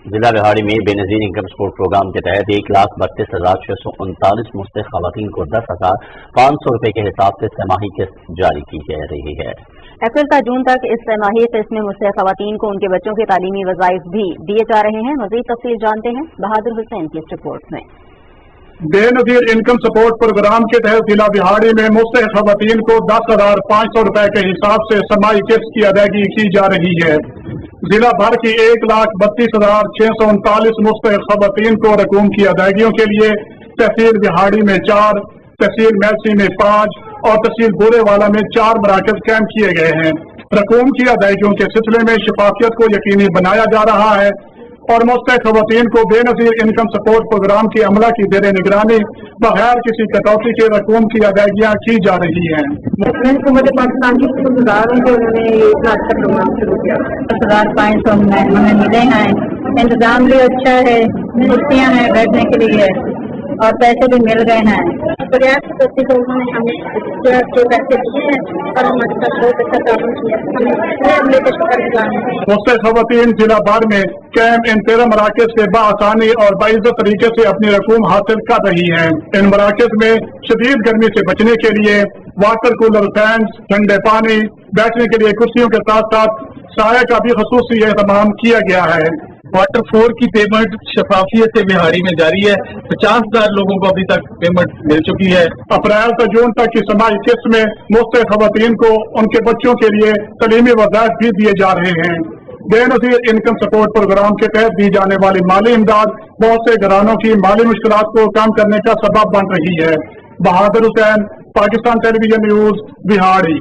ضلع بہاڑی میں بے نظیر انکم سپورٹ پروگرام کے تحت 1,32,639 مستحق خواتین کو 10,500 روپے کے حساب سے سہ-ماہی قسط جاری کی جا رہی ہے۔ اپریل تا جون تک اس سہ-ماہی قسط میں مستحق خواتین کو ان کے بچوں کے تعلیمی وظائف بھی دیے جا رہے ہیں۔ مزید تفصیل جانتے ہیں بہادر حسین کی اس رپورٹ میں۔ بے نظیر انکم سپورٹ پروگرام کے تحت ضلع بہاڑی میں مستحق خواتین کو 10,500 روپے کے حساب سے سہ-ماہی قسط کی ادائیگی کی جا رہی ہے۔ ضلع بھر کی 1,32,639 مستحق خواتین کو رقوم کی ادائیگیوں کے لیے تحصیل بہاڑی میں 4، تحصیل میلسی میں 5 اور تحصیل بورے والا میں 4 مراکز قائم کیے گئے ہیں۔ رقوم کی ادائیگیوں کے سلسلے میں شفافیت کو یقینی بنایا جا رہا ہے اور مستحق خواتین کو بے نظیر انکم سپورٹ پروگرام کی عملہ کی زیر نگرانی بغیر کسی کٹوتی کے رقوم کی ادائیگیاں کی جا رہی ہیں۔ حکومت پاکستان کی شکرگزار ہوں کہ انہوں نے یہ اتنا اچھا پروگرام شروع کیا۔ 10,500 ہمیں ملے ہیں، انتظام بھی اچھا ہے، کرسیاں ہیں بیٹھنے کے لیے اور پیسے بھی مل گئے ہیں۔ پریاس کرتی تو انہوں نے ہمیں جو پیسے دیے ہیں اور ہمارے ساتھ بہت اچھا تعاون کیا، ہم پورے عملے کا شکرگزار ہیں۔ مستحق خواتین ضلع بھر میں قائم ان 13 مراکز سے بآسانی اور باعزت طریقے سے اپنی رقوم حاصل کر رہی ہیں۔ ان مراکز میں شدید گرمی سے بچنے کے لیے واٹر کولر فینس، ٹھنڈے پانی، بیٹھنے کے لیے کرسیوں کے ساتھ ساتھ سایہ کا بھی خصوصی اہتمام کیا گیا ہے۔ واٹر 4 کی پیمنٹ شفافیت سے بہاڑی میں جاری ہے۔ 50,000 لوگوں کو ابھی تک پیمنٹ مل چکی ہے۔ اپریل سے جون تک کی سہ-ماہی قسط میں مستحق خواتین کو ان کے بچوں کے لیے تعلیمی وظائف بھی دیے جا رہے ہیں۔ بے نظیر انکم سپورٹ پروگرام کے تحت دی جانے والی مالی امداد بہت سے گھرانوں کی مالی مشکلات کو کم کرنے کا سبب بن رہی ہے۔ بہادر حسین، پاکستان ٹیلی ویژن نیوز، بہاڑی۔